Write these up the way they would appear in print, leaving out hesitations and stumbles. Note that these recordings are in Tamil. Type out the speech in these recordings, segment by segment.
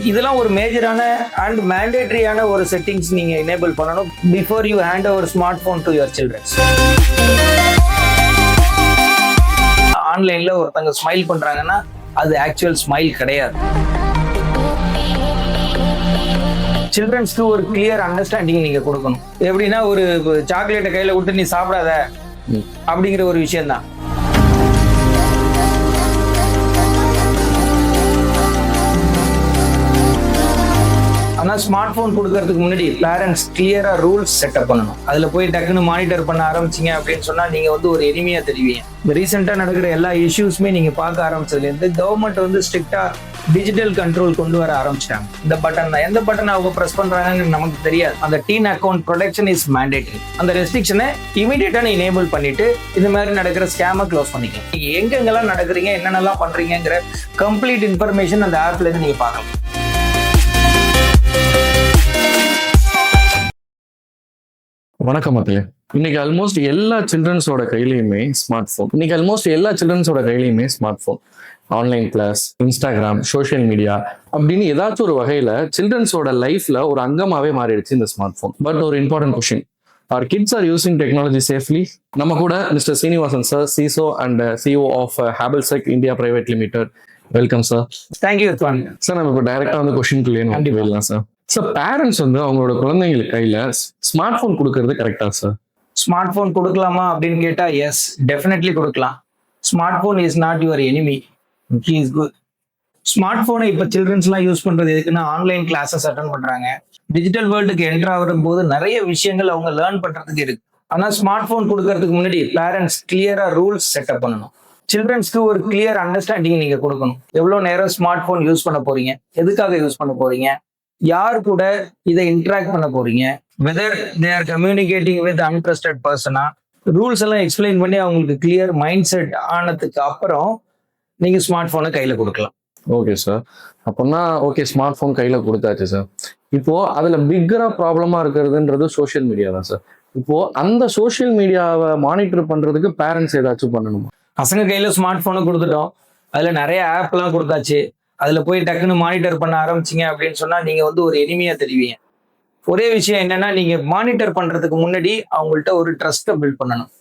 இதெல்லாம் ஒரு மேஜரான அண்ட் மேண்டேட்டரியான ஒரு செட்டிங்ஸ் நீங்க எனேபிள் பண்ணணும் before you hand over smart phone to your childrens. ஆன்லைன்ல ஒருத்தங்க ஸ்மைல் பண்றாங்கன்னா அது ஆக்சுவல் ஸ்மைல் கிடையாது. சில்ட்ரன்ஸ்க்கு ஒரு கிளியர் அண்டர்ஸ்டாண்டிங் நீங்க கொடுக்கணும். எப்படின்னா ஒரு சாக்லேட்டை கையில விட்டு நீ சாப்பிடாத அப்படிங்கிற ஒரு விஷயம் தான். ஆனா ஸ்மார்ட் போன் கொடுக்கறதுக்கு முன்னாடி பேரண்ட்ஸ் கிளியரா ரூல்ஸ் செட்டப் பண்ணணும். அதுல போய் டக்குன்னு மானிட்டர் பண்ண ஆரம்பிச்சிங்க அப்படின்னு சொன்னா நீங்க வந்து ஒரு எனிமையா தெரிவிங்க. இந்த ரீசெண்டா நடக்கிற எல்லா இஷ்யூஸ்மே நீங்க பார்க்க ஆரம்பிச்சதுல இருந்து கவர்மெண்ட் வந்து ஸ்ட்ரிக்டா டிஜிட்டல் கண்ட்ரோல் கொண்டு வர ஆரம்பிச்சிட்டாங்க. இந்த பட்டன் தான், எந்த பட்டன் அவங்க பிரஸ் பண்றாங்கன்னு நமக்கு தெரியாது. அந்த teen account protection is mandatory. அந்த ரெஸ்ட்ரிக்ஷனை இமீடியட்டா எனேபிள் பண்ணிட்டு இந்த மாதிரி நடக்கிற ஸ்கேமை க்ளோஸ் பண்ணிக்கலாம். நீங்க எங்கெங்கெல்லாம் நடக்கிறீங்க, என்னென்னலாம் பண்றீங்கிற கம்ப்ளீட் இன்ஃபர்மேஷன் அந்த ஆப்ல இருந்து நீங்க பார்க்கலாம். வணக்கம் மக்களே. இன்னைக்கு ஆல்மோஸ்ட் எல்லா சில்ட்ரன்ஸோட கையிலையுமே smart phone. Online class, Instagram, social media அப்படின்னு ஏதாச்சும் ஒரு வகையில சில்ட்ரன்ஸோட லைஃப்ல ஒரு அங்கமாவே மாறிடுச்சு இந்த ஸ்மார்ட் ஃபோன். பட் ஒரு important question, our kids are using technology safely? நம்ம கூட mister Srinivasan sir, CISO and CEO of ஹேபல்செக் India private limited. Welcome sir. Thank you sir. நம்ம இப்போ டைரக்டா வந்து கொஸ்டின்குள்ளேயே போயிடலாம் சார். சார், பேரண்ட்ஸ் வந்து அவங்களோட குழந்தைங்களுக்கு கையில ஸ்மார்ட் போன் கொடுக்கறது கரெக்டா சார்? ஸ்மார்ட் போன் கொடுக்கலாமா அப்படின்னு கேட்டா எஸ், டெஃபினெட்லி கொடுக்கலாம். Smart phone is not your enemy, he is good. Smart போனை இப்ப சில்ட்ரன்ஸ் எல்லாம் யூஸ் பண்றது எதுக்குன்னா ஆன்லைன் கிளாஸஸ் அட்டன் பண்றாங்க. டிஜிட்டல் வேர்ல்டுக்கு என்டர் ஆகும் போது நிறைய விஷயங்கள் அவங்க லேர்ன் பண்றதுக்கு இருக்கு. ஆனா ஸ்மார்ட் போன் கொடுக்கறதுக்கு முன்னாடி பேரண்ட்ஸ் கிளியரா ரூல்ஸ் செட்டப் பண்ணணும். சில்ட்ரன்ஸ்க்கு ஒரு கிளியர் அண்டர்ஸ்டாண்டிங் நீங்க கொடுக்கணும். எவ்வளவு நேரம் ஸ்மார்ட் போன் யூஸ் பண்ண போறீங்க, எதுக்காக யூஸ் பண்ண போறீங்க, யார் கூட இதை இன்டராக்ட் பண்ண போறீங்க, whether they are communicating with untrusted persona, rules எல்லாம் எக்ஸ்பிளைன் பண்ணி அவங்களுக்கு கிளியர் மைண்ட் செட் ஆனதுக்கு அப்புறம் நீங்க ஸ்மார்ட் போனை கையில கொடுக்கலாம். Okay sir. அப்படின்னா ஓகே, ஸ்மார்ட் போன் கையில கொடுத்தாச்சு சார். இப்போ அதுல பிக்கரா ப்ராப்ளமா இருக்கிறதுன்றது சோஷியல் மீடியா தான் சார். இப்போ அந்த சோஷியல் மீடியாவை மானிட்டர் பண்றதுக்கு பேரண்ட்ஸ் ஏதாச்சும் பண்ணணுமா? பசங்க கையில ஸ்மார்ட் போனை கொடுத்துட்டோம், அதுல நிறைய ஆப் எல்லாம் கொடுத்தாச்சு, அதுல போய் டக்குன்னு மானிட்டர் பண்ண ஆரம்பிச்சிங்க அப்படின்னு சொன்னா நீங்க வந்து ஒரு எனிமையா தெரிவிங்க. ஒரே விஷயம் என்னன்னா, நீங்க மானிட்டர் பண்றதுக்கு முன்னாடி அவங்கள்ட்ட ஒரு ட்ரஸ்ட்டை பில்ட் பண்ணணும்.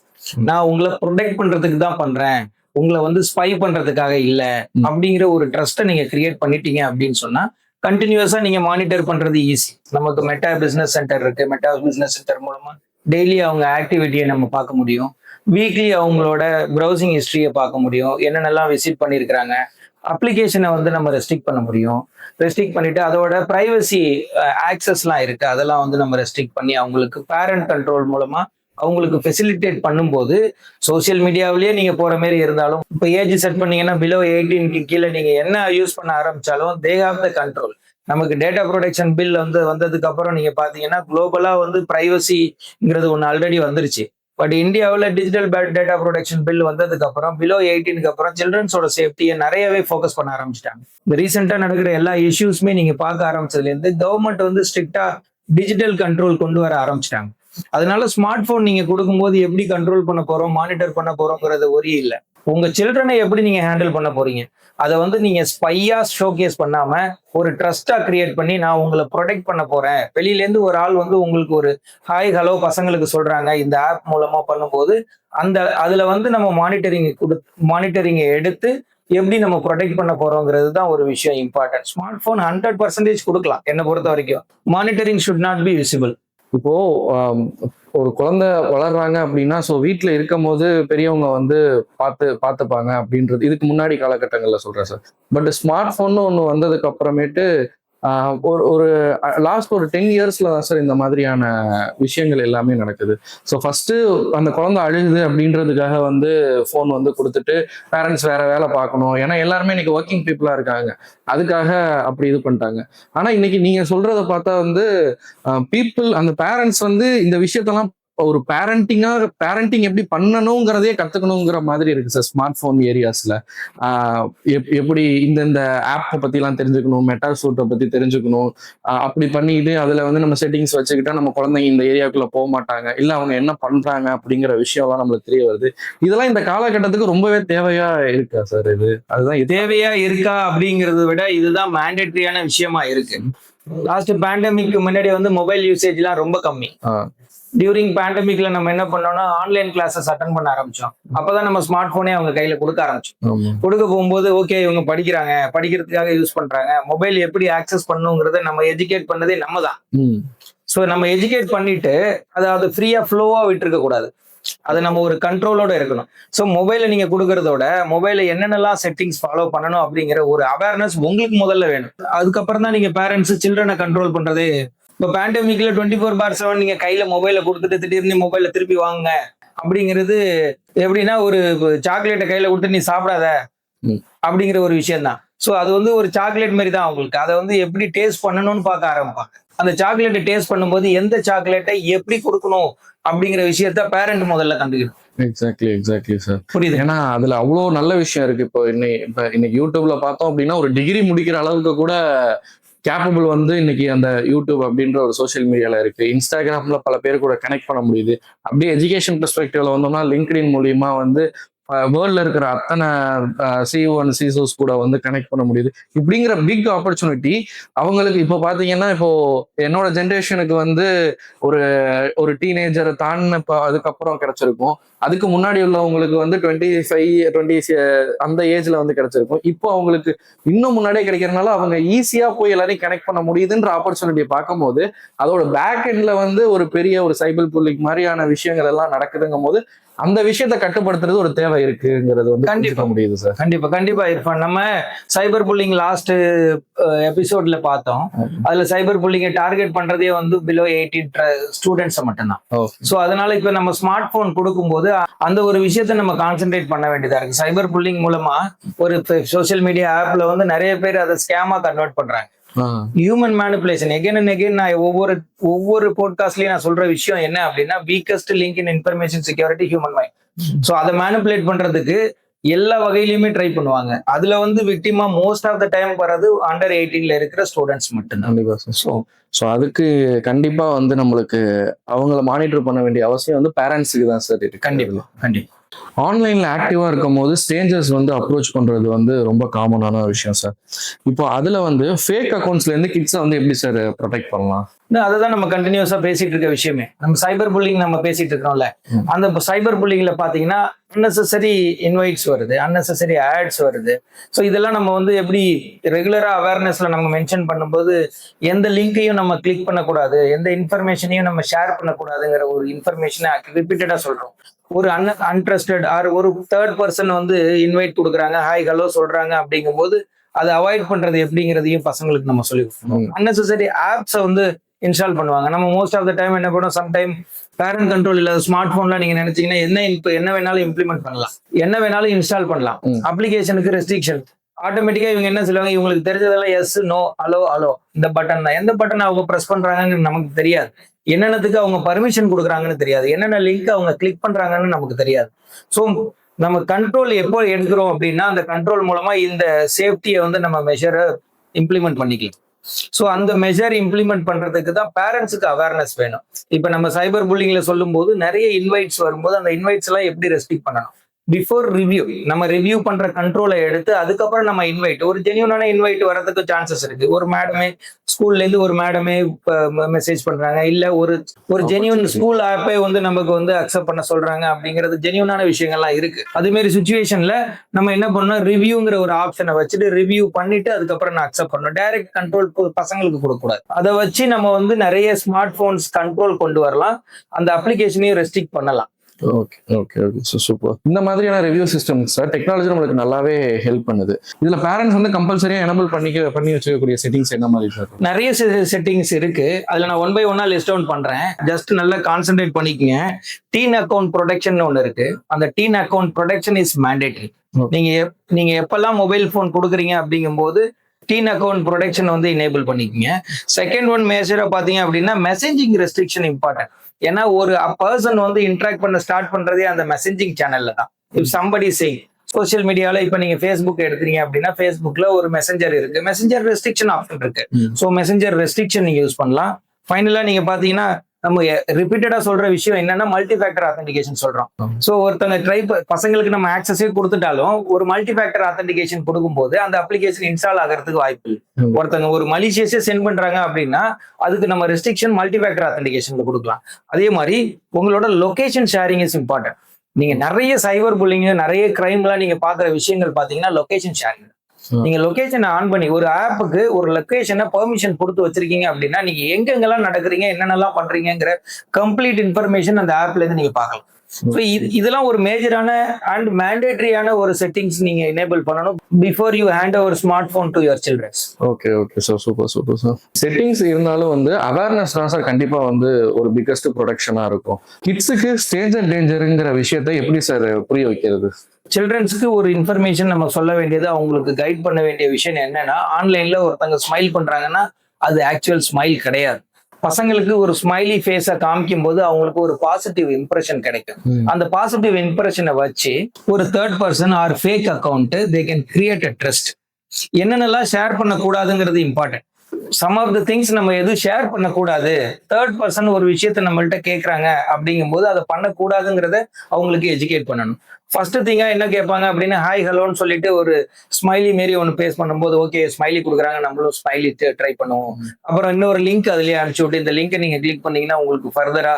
நான் உங்களை ப்ரொடெக்ட் பண்றதுக்கு தான் பண்றேன், உங்களை வந்து ஸ்பை பண்றதுக்காக இல்ல அப்படிங்கிற ஒரு ட்ரஸ்ட்டை நீங்க கிரியேட் பண்ணிட்டீங்க அப்படின்னு சொன்னா கண்டினியூஸா நீங்க மானிட்டர் பண்றது ஈஸி. நமக்கு மெட்டா பிசினஸ் சென்டர் இருக்கு. மெட்டா பிசினஸ் சென்டர் மூலமா டெய்லி அவங்க ஆக்டிவிட்டியை நம்ம பார்க்க முடியும். வீக்லி அவங்களோட ப்ரௌசிங் ஹிஸ்டரியை பார்க்க முடியும், என்னென்னலாம் விசிட் பண்ணியிருக்கிறாங்க. அப்ளிகேஷனை வந்து நம்ம ரெஸ்ட்ரிக்ட் பண்ண முடியும். ரெஸ்ட்ரிக்ட் பண்ணிட்டு அதோட பிரைவசி ஆக்சஸ்லாம் இருக்கு, அதெல்லாம் வந்து நம்ம ரெஸ்ட்ரிக்ட் பண்ணி அவங்களுக்கு பேரண்ட் கண்ட்ரோல் மூலமா அவங்களுக்கு ஃபெசிலிட்டேட் பண்ணும்போது சோசியல் மீடியாவிலேயே நீங்க போற மாதிரி இருந்தாலும் இப்போ ஏஜ் செட் பண்ணீங்கன்னா பிலோ 18 கீழே நீங்க என்ன யூஸ் பண்ண ஆரம்பிச்சாலும் தே ஹேவ் த கண்ட்ரோல். நமக்கு டேட்டா ப்ரொடெக்ஷன் பில் வந்து வந்ததுக்கு அப்புறம் நீங்க பாத்தீங்கன்னா குளோபலா வந்து பிரைவசிங்கிறது ஒன்று ஆல்ரெடி வந்துருச்சு. பட் இந்தியாவில் டிஜிட்டல் டேட்டா ப்ரொடெக்ஷன் பில் வந்ததுக்கு அப்புறம் பிலோ 18 அப்புறம் சில்ட்ரன்ஸோட சேஃப்டியை நிறையவே ஃபோக்கஸ் பண்ண ஆரம்பிச்சிட்டாங்க. இந்த ரீசெண்டா நடக்கிற எல்லா இஷ்யூஸ்மே நீங்க பார்க்க ஆரம்பிச்சதுல இருந்து கவர்மெண்ட் வந்து ஸ்ட்ரிக்டா டிஜிட்டல் கண்ட்ரோல் கொண்டு வர ஆரம்பிச்சிட்டாங்க. அதனால ஸ்மார்ட் போன் நீங்க கொடுக்கும்போது எப்படி கண்ட்ரோல் பண்ண போறோம், மானிட்டர் பண்ண போறோங்கிறது ஒரே இல்லை. உங்க சில்ட்ரனை எப்படி நீங்க ஹேண்டில் பண்ண போறீங்க, அதை வந்து நீங்க ஸ்பையா ஷோகேஸ் பண்ணாம ஒரு ட்ரஸ்டா கிரியேட் பண்ணி நான் உங்களை ப்ரொடெக்ட் பண்ண போறேன். வெளியில இருந்து ஒரு ஆள் வந்து உங்களுக்கு ஒரு ஹாய் ஹலோ பசங்களுக்கு சொல்றாங்க இந்த ஆப் மூலமா பண்ணும்போது அதுல வந்து நம்ம மானிட்டரிங் எடுத்து எப்படி நம்ம ப்ரொடெக்ட் பண்ண போறோங்கிறது தான் ஒரு விஷயம் இம்பார்ட்டன்ட். ஸ்மார்ட் போன் 100% கொடுக்கலாம் என்னை பொறுத்த வரைக்கும். Monitoring should not be visible. இப்போ ஒரு குழந்தை வளர்றாங்க அப்படின்னா ஸோ வீட்டில் இருக்கும் போது பெரியவங்க வந்து பார்த்துப்பாங்க அப்படின்றது இதுக்கு முன்னாடி காலகட்டங்களில் சொல்கிறேன் சார். பட் ஸ்மார்ட் ஃபோன்னு ஒன்று வந்ததுக்கு அப்புறமேட்டு ஒரு லாஸ்ட் ஒரு 10 இயர்ஸ்ல தான் சார் இந்த மாதிரியான விஷயங்கள் எல்லாமே நடக்குது. ஸோ ஃபர்ஸ்ட் அந்த குழந்தை அழுகுது அப்படின்றதுக்காக வந்து ஃபோன் வந்து கொடுத்துட்டு பேரண்ட்ஸ் வேற வேலை பார்க்கணும், ஏன்னா எல்லாருமே இன்னைக்கு ஒர்க்கிங் பீப்புளா இருக்காங்க, அதுக்காக அப்படி இது பண்ணிட்டாங்க. ஆனா இன்னைக்கு நீங்க சொல்றத பார்த்தா வந்து பீப்புள் அந்த பேரண்ட்ஸ் வந்து இந்த விஷயத்தெல்லாம் ஒரு பேரண்டிங் எப்படி பண்ணணுங்கிறதே கத்துக்கணுங்கிற மாதிரி இருக்கு சார் ஸ்மார்ட் போன் ஏரியாஸ்ல. எப்படி இந்த ஆப்பை பத்தி எல்லாம் தெரிஞ்சுக்கணும், மெட்டா சூட்டை பத்தி தெரிஞ்சுக்கணும். அப்படி பண்ணிட்டு அதுல வந்து நம்ம செட்டிங்ஸ் வச்சுக்கிட்டா நம்ம குழந்தைங்க இந்த ஏரியாவுக்குள்ள போக மாட்டாங்க, இல்ல அவங்க என்ன பண்றாங்க அப்படிங்கிற விஷயம்லாம் நம்மளுக்கு தெரிய வருது. இதெல்லாம் இந்த காலகட்டத்துக்கு ரொம்பவே தேவையா இருக்கா சார்? அதுதான் தேவையா இருக்கா அப்படிங்கறத விட இதுதான் மேண்டேட்டரியான விஷயமா இருக்கு. லாஸ்ட் பேண்டமிக்கு முன்னாடி வந்து மொபைல் யூசேஜ் எல்லாம் ரொம்ப கம்மி. டியூரிங் பேண்டமிக்ல நம்ம என்ன பண்ணோம்னா ஆன்லைன் கிளாஸஸ் அட்டன் பண்ண ஆரம்பிச்சோம். அப்பதான் நம்ம ஸ்மார்ட் போனே அவங்க கையில கொடுக்க ஆரம்பிச்சோம். கொடுக்க போகும்போது ஓகே இவங்க படிக்கிறதுக்காக யூஸ் பண்றாங்க, மொபைல் எப்படி ஆக்சஸ் பண்ணுங்கிறத நம்ம எஜுகேட் பண்ணதே நம்ம தான். ஸோ நம்ம எஜுகேட் பண்ணிட்டு அதாவது ஃப்ரீயா ஃப்ளோவா விட்டுருக்க கூடாது, அதை நம்ம ஒரு கண்ட்ரோலோட இருக்கணும். ஸோ மொபைலை நீங்க கொடுக்கறதோட மொபைல என்னென்னலாம் செட்டிங்ஸ் ஃபாலோ பண்ணணும் அப்படிங்கிற ஒரு அவேர்னஸ் உங்களுக்கு முதல்ல வேணும். அதுக்கப்புறம் தான் நீங்க பேரண்ட்ஸ் சில்ட்ரனை கண்ட்ரோல் பண்றதே. இப்போ பேண்டமிக்ல 24/7 நீங்க கையில மொபைலை கொடுத்துட்டு திடீர்னு மொபைலை திருப்பி வாங்க அப்படிங்கிறது எப்படின்னா ஒரு சாக்லேட்டை கையில கொடுத்து நீ சாப்பிடாத அப்படிங்கிற ஒரு விஷயம் தான். ஸோ அது வந்து ஒரு சாக்லேட் மாதிரி தான் அவங்களுக்கு. அதை வந்து எப்படி டேஸ்ட் பண்ணணும்னு பார்க்க ஆரம்பிப்பாங்க. அந்த சாக்லேட்டை டேஸ்ட் பண்ணும்போது எந்த சாக்லேட்டை எப்படி கொடுக்கணும் அப்படிங்கிற விஷயத்த பேரண்ட் முதல்ல கண்டுக்கணும். எக்ஸாக்ட்லி சார், புரியுது. ஏன்னா அதுல அவ்வளோ நல்ல விஷயம் இருக்கு. இப்போ இன்னைக்கு யூடியூப்ல பார்த்தோம் அப்படின்னா ஒரு டிகிரி முடிக்கிற அளவுக்கு கூட கேப்பபிள் வந்து இன்னைக்கு அந்த யூடியூப் அப்படின்ற ஒரு சோஷியல் மீடியால இருக்கு. இன்ஸ்டாகிராம்ல பல பேர் கூட கனெக்ட் பண்ண முடியுது. அப்படியே எஜுகேஷன் பெர்ஸ்பெக்டிவ்ல வந்தோம்னா லிங்க்டின் மூலியமா வந்து வேர்ல்ட்ல இருக்கிற அத்தனை சிஓ அண்ட் சிசோஸ் கூட வந்து கனெக்ட் பண்ண முடியுது. இப்படிங்கிற பிக் ஆப்பர்ச்சுனிட்டி அவங்களுக்கு இப்போ பாத்தீங்கன்னா, இப்போ என்னோட ஜென்ரேஷனுக்கு வந்து ஒரு டீனேஜரை தாண்டின அதுக்கப்புறம் கிடைச்சிருக்கும். அதுக்கு முன்னாடி உள்ளவங்களுக்கு வந்து 25-20 அந்த ஏஜ்ல வந்து கிடைச்சிருக்கும். இப்போ அவங்களுக்கு இன்னும் முன்னாடியே கிடைக்கிறதுனால அவங்க ஈஸியா போய் எல்லாரையும் கனெக்ட் பண்ண முடியுதுன்ற ஆப்பர்ச்சுனிட்டியை பார்க்கும்போது அதோட பேக் எண்ட்ல வந்து ஒரு பெரிய ஒரு சைபர் புல்லிங் மாதிரியான விஷயங்கள் எல்லாம் நடக்குதுங்கும் போது அந்த விஷயத்தை கட்டுப்படுத்துறது ஒரு தேவை இருக்குங்கிறது வந்து கண்டிப்பா முடியுது சார். கண்டிப்பா இர்ஃபான், நம்ம சைபர் புல்லிங் லாஸ்ட் எபிசோட்ல பார்த்தோம். அதுல சைபர் புல்லிங்கை டார்கெட் பண்றதே வந்து பிலோ 18 ஸ்டூடெண்ட்ஸ் மட்டும்தான். சோ அதனால இப்ப நம்ம ஸ்மார்ட் போன் கொடுக்கும்போது அந்த ஒரு விஷயத்த நம்ம கான்சென்ட்ரேட் பண்ண வேண்டியதா இருக்கு. சைபர் புல்லிங் மூலமா ஒரு சோசியல் மீடியா ஆப்ல வந்து நிறைய பேர் அதை ஸ்கேமா கன்வெர்ட் பண்றாங்க. Human manipulation again and again நான் ஒவ்வொரு போட்காஸ்ட்லயும் நான் சொல்ற விஷயம் என்ன அப்படின்னா weakest link in information security human mind. So அதை மேனிபுலேட் பண்றதுக்கு எல்லா வகையிலுமே ட்ரை பண்ணுவாங்க. அதுல வந்து விக்டிமா மோஸ்ட் ஆஃப் த டைம் வர்றது அண்டர் 18 இருக்கிற ஸ்டூடெண்ட்ஸ் மட்டும்தான். ஸோ அதுக்கு கண்டிப்பா வந்து நம்மளுக்கு அவங்கள மானிட்டர் பண்ண வேண்டிய அவசியம் வந்து பேரண்ட்ஸுக்கு தான் சார் இருக்கு. கண்டிப்பா ஆன்லைன்ல ஆக்டிவா இருக்கும் போது ஸ்ட்ரேஞ்சர்ஸ் வந்து அப்ரோச் பண்றது வந்து ரொம்ப காமனான விஷயம் சார். இப்போ அதுல வந்து ஃபேக் அக்கௌண்ட்ஸ்ல இருந்து கிட்ஸை வந்து எப்படி சார் ப்ரொடெக்ட் பண்ணலாம்? அதுதான் நம்ம கண்டினியூஸா பேசிட்டு இருக்க விஷயமே. நம்ம சைபர் புல்லிங் நம்ம பேசிட்டு இருக்கோம்ல, அந்த சைபர் புல்லிங்ல பாத்தீங்கன்னா அன்னெசரி இன்வைட்ஸ் வருது, அன்னெசரி ஆட்ஸ் வருது. ஸோ இதெல்லாம் நம்ம வந்து எப்படி ரெகுலரா அவேர்னஸ்ல நம்ம மென்ஷன் பண்ணும்போது எந்த லிங்கையும் நம்ம கிளிக் பண்ணக்கூடாது, எந்த இன்ஃபர்மேஷனையும் நம்ம ஷேர் பண்ணக்கூடாதுங்கிற ஒரு இன்ஃபர்மேஷனை ரிப்பீட்டடா சொல்றோம். ஒரு அன்ட்ரஸ்டட் ஆர் ஒரு தேர்ட் பர்சன் வந்து இன்வைட் கொடுக்குறாங்க, ஹாய் ஹலோ சொல்றாங்க அப்படிங்கும்போது அதை அவாய்ட் பண்றது எப்படிங்கிறதையும் பசங்களுக்கு நம்ம சொல்லி கொடுக்கணும். அன்னெசரி ஆப்ஸை வந்து இன்ஸ்டால் பண்ணுவாங்க. நம்ம மோஸ்ட் ஆஃப் த டைம் என்ன பண்ணுவோம், சம்டைம் பேரண்ட் கண்ட்ரோல் இல்லாத ஸ்மார்ட் போன்ல நீங்க நினைச்சீங்கன்னா என்ன வேணாலும் இம்ப்ளிமெண்ட் பண்ணலாம், என்ன வேணாலும் இன்ஸ்டால் பண்ணலாம். அப்ளிகேஷனுக்கு ரெஸ்ட்ரிக்ஷன் ஆட்டோமேட்டிக்கா இவங்க என்ன சொல்லுவாங்க, இவங்களுக்கு தெரிஞ்சதெல்லாம் எஸ் நோ அலோ இந்த பட்டன் தான். எந்த பட்டன் அவங்க ப்ரெஸ் பண்றாங்கன்னு நமக்கு தெரியாது, என்னென்னத்துக்கு அவங்க பர்மிஷன் கொடுக்குறாங்கன்னு தெரியாது, என்னென்ன லிங்க் அவங்க கிளிக் பண்றாங்கன்னு நமக்கு தெரியாது. ஸோ நம்ம கண்ட்ரோல் எப்போ எடுக்கிறோம் அப்படின்னா அந்த கண்ட்ரோல் மூலமா இந்த சேஃப்டியை வந்து நம்ம மெஷரை இம்ப்ளிமெண்ட் பண்ணிக்கலாம். ஸோ அந்த மெஷர் இம்ப்ளிமெண்ட் பண்றதுக்கு தான் பேரண்ட்ஸுக்கு அவேர்னஸ் வேணும். இப்ப நம்ம சைபர் புல்லிங்ல சொல்லும் போது நிறைய இன்வைட்ஸ் வரும்போது அந்த இன்வைட்ஸ் எல்லாம் எப்படி ரெஸ்ட்ரிக்ட் பண்ணணும், பிஃபோர் ரிவ்யூ நம்ம ரிவ்யூ பண்ற கண்ட்ரோலை எடுத்து அதுக்கப்புறம் நம்ம இன்வைட், ஒரு ஜென்யூனான இன்வைட் வரதுக்கு சான்சஸ் இருக்கு. ஒரு மேடமே ஸ்கூல்ல இருந்து ஒரு மேடமே மெசேஜ் பண்றாங்க, இல்ல ஒரு ஜென்யூன் ஸ்கூல் ஆப்பே வந்து நமக்கு வந்து அக்செப்ட் பண்ண சொல்றாங்க அப்படிங்கிறது ஜென்யூனான விஷயங்கள்லாம் இருக்கு. அதே மாதிரி சுச்சுவேஷன்ல நம்ம என்ன பண்ணோம், ரிவ்யூங்கிற ஒரு ஆப்ஷனை வச்சுட்டு ரிவ்யூ பண்ணிட்டு அதுக்கப்புறம் நான் அக்செப்ட் பண்ணணும். டைரக்ட் கண்ட்ரோல் பசங்களுக்கு கொடுக்கக்கூடாது. அதை வச்சு நம்ம வந்து நிறைய ஸ்மார்ட் போன்ஸ் கண்ட்ரோல் கொண்டு வரலாம், அந்த அப்ளிகேஷனையும் ரெஸ்ட்ரிக்ட் பண்ணலாம். Okay super. இந்த மாதிரியான ரிவ்யூ சிஸ்டம்ஸ் டெக்னாலஜி நம்மளுக்கு நல்லாவே ஹெல்ப் பண்ணுது. இதுல பேரண்ட்ஸ் வந்து கம்பல்சரியா எனபிள் பண்ணி வச்சுக்கக்கூடிய செட்டிங்ஸ் என்ன மாதிரி சார்? நிறைய செட்டிங்ஸ் இருக்கு. அதுல நான் 1 by 1 லிஸ்ட் டவுன் பண்றேன். ஜஸ்ட் நல்லா கான்சென்ட்ரேட் பண்ணிக்கங்க. டீன் அக்கௌண்ட் ப்ரொடெக்ஷன் ஒன்று இருக்கு. அந்த teen account protection is mandatory. நீங்க எப்பெல்லாம் மொபைல் போன் கொடுக்குறீங்க அப்படிங்கும்போது டீன் அக்கௌண்ட் ப்ரொடெக்ஷன் வந்து எனேபிள் பண்ணிக்கோங்க. செகண்ட் ஒன் மேஜரா பாத்தீங்க அப்படின்னா மெசேஜிங் ரெஸ்ட்ரிக்ஷன் இம்பார்ட்டன்ட். ஏன்னா ஒரு பர்சன் வந்து இன்ட்ராக்ட் பண்ண ஸ்டார்ட் பண்றதே அந்த மெசேஜிங் சேனல்ல தான். இஃப் சம்படி சேயிங் சோஷியல் மீடியால இப்ப நீங்க ஃபேஸ்புக் எடுத்தீங்க அப்படின்னா ஃபேஸ்புக்ல ஒரு மெசஞ்சர் இருக்கு, மெசஞ்சர் ரெஸ்ட்ரிக்ஷன் ஆப்ஷன் இருக்கு. ஸோ மெசஞ்சர் ரெஸ்ட்ரிக்ஷன் நீங்க யூஸ் பண்ணலாம். ஃபைனலா நீங்க பாத்தீங்கன்னா நம்ம ரிப்பீட்டடா சொல்ற விஷயம் என்னன்னா மல்டி ஃபேக்டர் ஆத்தென்டிகேஷன் சொல்றோம். ஸோ ஒருத்தங்க பசங்களுக்கு நம்ம ஆக்சஸே கொடுத்துட்டாலும் ஒரு மல்டி ஃபேக்டர் ஆத்தென்டிகேஷன் கொடுக்கும்போது அந்த அப்ளிகேஷன் இன்ஸ்டால் ஆகிறதுக்கு வாய்ப்பு இல்லை. ஒருத்தங்க ஒரு மலிஷியஸே சென்ட் பண்றாங்க அப்படின்னா அதுக்கு நம்ம ரெஸ்ட்ரிக்ஷன் மல்டி ஃபேக்டர் ஆத்தென்டிகேஷன்ல கொடுக்கலாம். அதே மாதிரி உங்களோட லொகேஷன் ஷேரிங் இஸ் இம்பார்ட்டன்ட். நீங்க நிறைய சைபர் புல்லிங், நிறைய கிரைம்லாம் நீங்க பாக்குற விஷயங்கள் பாத்தீங்கன்னா லொகேஷன் ஷேரிங். நீங்க லொகேஷனை ஆன் பண்ணி ஒரு ஆப்புக்கு ஒரு லொகேஷனை பெர்மிஷன் கொடுத்து வச்சிருக்கீங்க அப்படின்னா நீங்க எங்கெங்கெல்லாம் நடக்கிறீங்க, என்னென்னலாம் பண்றீங்கிற கம்ப்ளீட் இன்ஃபர்மேஷன் அந்த ஆப்ல இருந்து நீங்க பார்க்கலாம். ஸோ இதெல்லாம் ஒரு மேஜரான அண்ட் மேண்டேட்டரியான ஒரு செட்டிங்ஸ் நீங்க எனேபிள் பண்ணணும் before you hand over smart phone to your childrens. Okay sir, super sir. Settings இருந்தாலும் வந்து அவேர்னஸ் தான் சார் கண்டிப்பா வந்து ஒரு பிக்கஸ்ட் ப்ரொடக்ஷனா இருக்கும். கிட்ஸுக்கு ஸ்ட்ரேஞ்சர் டேஞ்சருங்கிற விஷயத்தை எப்படி சார் புரிய வைக்கிறது? சில்ட்ரன்ஸ்க்கு ஒரு இன்ஃபர்மேஷன் நம்ம சொல்ல வேண்டியது, அவங்களுக்கு கைட் பண்ண வேண்டிய விஷயம் என்னன்னா, ஆன்லைன்ல ஒருத்தங்க ஸ்மைல் பண்றாங்கன்னா அது ஆக்சுவல் ஸ்மைல் கிடையாது. பசங்களுக்கு ஒரு ஸ்மைலி ஃபேஸை காமிக்கும் போது அவங்களுக்கு ஒரு பாசிட்டிவ் இம்ப்ரெஷன் கிடைக்கும். அந்த பாசிட்டிவ் இம்ப்ரெஷனை வச்சு ஒரு third person or fake account they can create a trust. என்னென்னலாம் ஷேர் பண்ணக்கூடாதுங்கிறது important. Some of the things நம்ம எதுவும் ஷேர் பண்ணக்கூடாது. தேர்ட் பர்சன் ஒரு விஷயத்த நம்மள்ட்ட கேட்கறாங்க அப்படிங்கும் போது அதை பண்ணக்கூடாதுங்கிறத அவங்களுக்கு எஜுகேட் பண்ணணும். ஃபர்ஸ்ட் திங்கா என்ன கேட்பாங்க அப்படின்னா ஹாய் ஹலோன்னு சொல்லிட்டு ஒரு ஸ்மைலி மாரி ஒன்று பேஸ் பண்ணும்போது ஓகே ஸ்மைலி கொடுக்குறாங்க, நம்மளும் ஸ்மைலி ட்ரை பண்ணுவோம். அப்புறம் இன்னொரு லிங்க் அதுலயே அனுப்பிச்சு விட்டு இந்த லிங்கை நீங்க கிளிக் பண்ணீங்கன்னா உங்களுக்கு ஃபர்தரா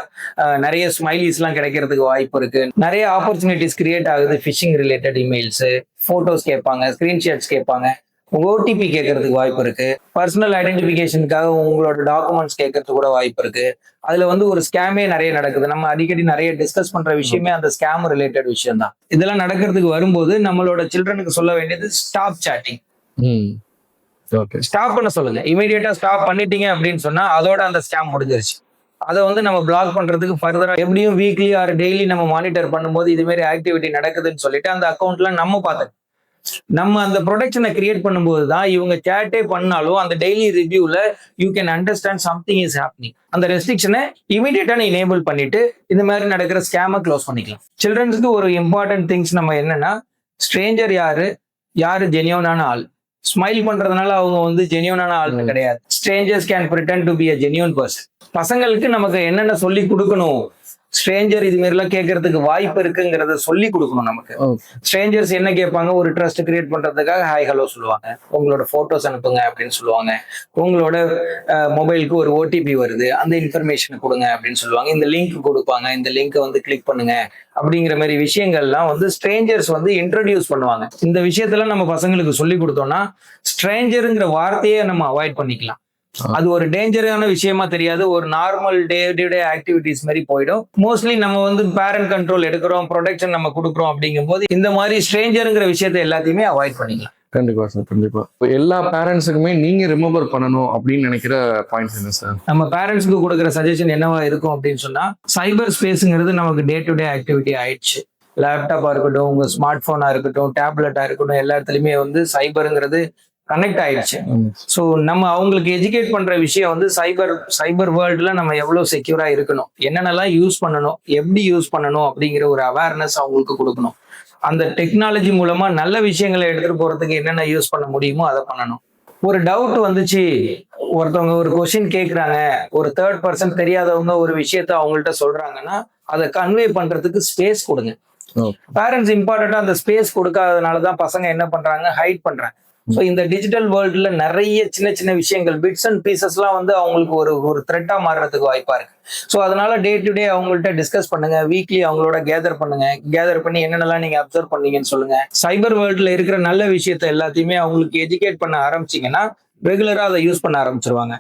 நிறைய ஸ்மைலிஸ் எல்லாம் கிடைக்கிறதுக்கு வாய்ப்பு இருக்கு. நிறைய ஆப்பர்ச்சுனிட்டிஸ் கிரியேட் ஆகுது. ஃபிஷிங் ரிலேட்டட் இமெயில்ஸ், போட்டோஸ் கேட்பாங்க, ஸ்கிரீன்ஷாட்ஸ் கேட்பாங்க, ஓடிபி கேட்கறதுக்கு வாய்ப்பு இருக்கு. பர்சனல் ஐடென்டிபிகேஷனுக்காக உங்களோட டாக்குமெண்ட்ஸ் கேட்கறதுக்கு கூட வாய்ப்பு இருக்கு. அதுல வந்து ஒரு ஸ்கேமே நிறைய நடக்குது. நம்ம அடிக்கடி நிறைய டிஸ்கஸ் பண்ற விஷயமே அந்த ஸ்கேம் ரிலேட்டட் விஷயம் தான். இதெல்லாம் நடக்கிறதுக்கு வரும்போது நம்மளோட சில்ட்ரனுக்கு சொல்ல வேண்டியது ஸ்டாப் சாட்டிங். ஸ்டாப் பண்ண சொல்லுங்க. இமீடியட்டா ஸ்டாப் பண்ணிட்டீங்க அப்படின்னு சொன்னா அதோட அந்த ஸ்கேம் முடிஞ்சிருச்சு. அதை வந்து நம்ம பிளாக் பண்றதுக்கு ஃபர்தரா எப்படியும் வீக்லி ஆர் டெய்லி நம்ம மானிட்டர் பண்ணும்போது இது மாதிரி ஆக்டிவிட்டி நடக்குதுன்னு சொல்லிட்டு அந்த அக்கௌண்ட்ல நம்ம பார்த்து நம்ம அந்த ப்ரொடக்ஷனை கிரியேட் பண்ணும்போது தான் இவங்க சேட்டே பண்ணாலும் அந்த டெய்லி ரிவ்யூல you can understand something is happening. அந்த ரெஸ்ட்ரிக்ஷனை இமீடியட்டா எனேபிள் பண்ணிட்டு இந்த மாதிரி நடக்கிற ஸ்கேமை க்ளோஸ் பண்ணிக்கலாம். சில்ட்ரன்ஸ்க்கு ஒரு இம்பார்ட்டன்ட் திங்ஸ் நம்ம என்னன்னா, ஸ்ட்ரேஞ்சர் யாரு ஜெனியூனான ஆள். ஸ்மைல் பண்றதுனால அவங்க வந்து ஜெனியூனான ஆள் கிடையாது. Strangers can pretend to be a genuine person. பசங்களுக்கு நமக்கு என்னென்ன சொல்லி கொடுக்கணும், ஸ்ட்ரேஞ்சர் இது மாதிரிலாம் கேட்கறதுக்கு வாய்ப்பு இருக்குங்கிறத சொல்லி கொடுக்கணும். நமக்கு ஸ்ட்ரேஞ்சர்ஸ் என்ன கேட்பாங்க, ஒரு ட்ரஸ்ட் கிரியேட் பண்றதுக்காக ஹாய் ஹலோ சொல்லுவாங்க, உங்களோட போட்டோஸ் அனுப்புங்க அப்படின்னு சொல்லுவாங்க, உங்களோட மொபைலுக்கு ஒரு ஓடிபி வருது அந்த இன்ஃபர்மேஷனை கொடுங்க அப்படின்னு சொல்லுவாங்க, இந்த லிங்க் கொடுப்பாங்க, இந்த லிங்கை வந்து கிளிக் பண்ணுங்க அப்படிங்கிற மாதிரி விஷயங்கள்லாம் வந்து ஸ்ட்ரேஞ்சர்ஸ் வந்து இன்ட்ரடியூஸ் பண்ணுவாங்க. இந்த விஷயத்தெல்லாம் நம்ம பசங்களுக்கு சொல்லி கொடுத்தோம்னா ஸ்ட்ரேஞ்சருங்கிற வார்த்தையே நம்ம அவாய்ட் பண்ணிக்கலாம். அது ஒரு டேஞ்சரான விஷயமா தெரியாது. ஒரு normal day to day activities மாதிரி போயிடும். மோஸ்ட்லி நம்ம வந்து பேரண்ட் கண்ட்ரோல் எடுக்கிறோம், ப்ரொடெக்ஷன் நம்ம கொடுக்குறோம் அப்படிங்கும் போது இந்த மாதிரி ஸ்ட்ரேஞ்சருங்கிற விஷயத்த எல்லாத்தையுமே அவாய்ட் பண்ணிக்கலாம். கண்டிப்பா சார், கண்டிப்பா. எல்லா பேரண்ட்ஸுக்குமே நீங்க ரிமெம்பர் பண்ணணும் அப்படின்னு நினைக்கிற பாயிண்ட்ஸ் என்ன சார்? நம்ம பேரண்ட்ஸ்க்கு கொடுக்குற சஜஷன் என்னவா இருக்கும் அப்படின்னு சொன்னா, சைபர் ஸ்பேஸுங்கிறது நமக்கு டே டு டே ஆக்டிவிட்டி ஆயிடுச்சு. லேப்டாப்பா இருக்கட்டும், உங்க ஸ்மார்ட் போனா இருக்கட்டும், டேப்லெட்டா இருக்கட்டும், எல்லா இடத்துலயுமே வந்து சைபருங்கிறது கனெக்ட் ஆயிடுச்சு. ஸோ நம்ம அவங்களுக்கு எஜுகேட் பண்ற விஷயம் வந்து சைபர் வேர்ல்டுல நம்ம எவ்வளவு செக்யூரா இருக்கணும், என்னென்னலாம் யூஸ் பண்ணணும், எப்படி யூஸ் பண்ணணும் அப்படிங்கிற ஒரு அவேர்னஸ் அவங்களுக்கு கொடுக்கணும். அந்த டெக்னாலஜி மூலமா நல்ல விஷயங்களை எடுத்துட்டு போறதுக்கு என்னென்ன யூஸ் பண்ண முடியுமோ அதை பண்ணணும். ஒரு டவுட் வந்துச்சு, ஒருத்தவங்க ஒரு கொஸ்டின் கேட்குறாங்க, ஒரு தேர்ட் பர்சன் தெரியாதவங்க ஒரு விஷயத்த அவங்கள்ட்ட சொல்றாங்கன்னா அதை கன்வே பண்றதுக்கு ஸ்பேஸ் கொடுங்க. பேரண்ட்ஸ் இம்பார்ட்டண்டா அந்த ஸ்பேஸ் கொடுக்காதனாலதான் பசங்க என்ன பண்றாங்க, ஹைட் பண்றாங்க. ஸோ இந்த டிஜிட்டல் வேர்ல்டுல நிறைய சின்ன சின்ன விஷயங்கள், பிட்ஸ் அண்ட் பீசஸ்லாம் வந்து அவங்களுக்கு ஒரு த்ரெட்டா மாறுறதுக்கு வாய்ப்பா இருக்கு. ஸோ அதனால டே டு டே அவங்கள்ட்ட டிஸ்கஸ் பண்ணுங்க, வீக்லி அவங்களோட கேதர் பண்ணுங்க, கேதர் பண்ணி என்னென்னலாம் நீங்க அப்சர்வ் பண்ணீங்கன்னு சொல்லுங்க. சைபர் வேர்ல்டுல இருக்கிற நல்ல விஷயத்த எல்லாத்தையுமே அவங்களுக்கு எஜுகேட் பண்ண ஆரம்பிச்சீங்கன்னா ரெகுலரா அதை யூஸ் பண்ண ஆரம்பிச்சிருவாங்க.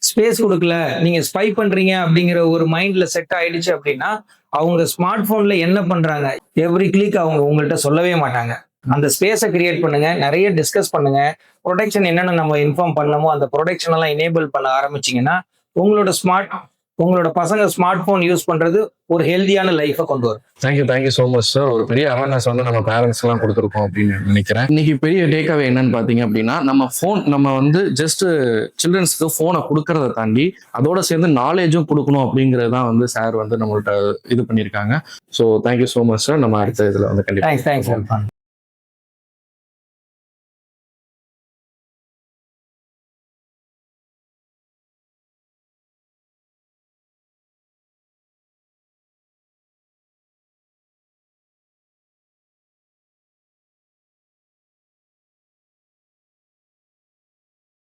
ஸ்பேஸ் கொடுக்கல, நீங்க ஸ்பை பண்றீங்க அப்படிங்கிற ஒரு மைண்ட்ல செட் ஆயிடுச்சு அப்படின்னா அவங்க ஸ்மார்ட் போன்ல என்ன பண்றாங்க எவ்ரி கிளிக் அவங்க உங்கள்கிட்ட சொல்லவே மாட்டாங்க. அந்த ஸ்பேஸை கிரியேட் பண்ணுங்க, நிறைய டிஸ்கஸ் பண்ணுங்க. ப்ரொடெக்ஷன் என்னென்ன நம்ம இன்ஃபார்ம் பண்ணணுமோ அந்த ப்ரொடெக்ஷன் எல்லாம் எனேபிள் பண்ண ஆரம்பிச்சீங்கன்னா உங்களோட ஸ்மார்ட் உங்களோட பசங்க ஸ்மார்ட் போன் யூஸ் பண்றது ஒரு ஹெல்தியான லைஃபை கொண்டு வரும். Thank you so much sir. ஒரு பெரிய அவேர்னஸ் வந்து நம்ம பேரண்ட்ஸ் எல்லாம் கொடுத்துருக்கோம் அப்படின்னு நினைக்கிறேன். இன்னைக்கு பெரிய டேக்அவே என்னன்னு பாத்தீங்க அப்படின்னா, நம்ம வந்து ஜஸ்ட் சில்ட்ரன்ஸ்க்கு போனை கொடுக்கறத தாண்டி அதோட சேர்ந்து நாலேஜும் கொடுக்கணும் அப்படிங்கிறது தான் வந்து சார் வந்து நம்மள்ட்ட இது பண்ணியிருக்காங்க. So thank you so much sir. நம்ம அடுத்த இதுல வந்து கண்டிப்பா தேங்க்ஸ்.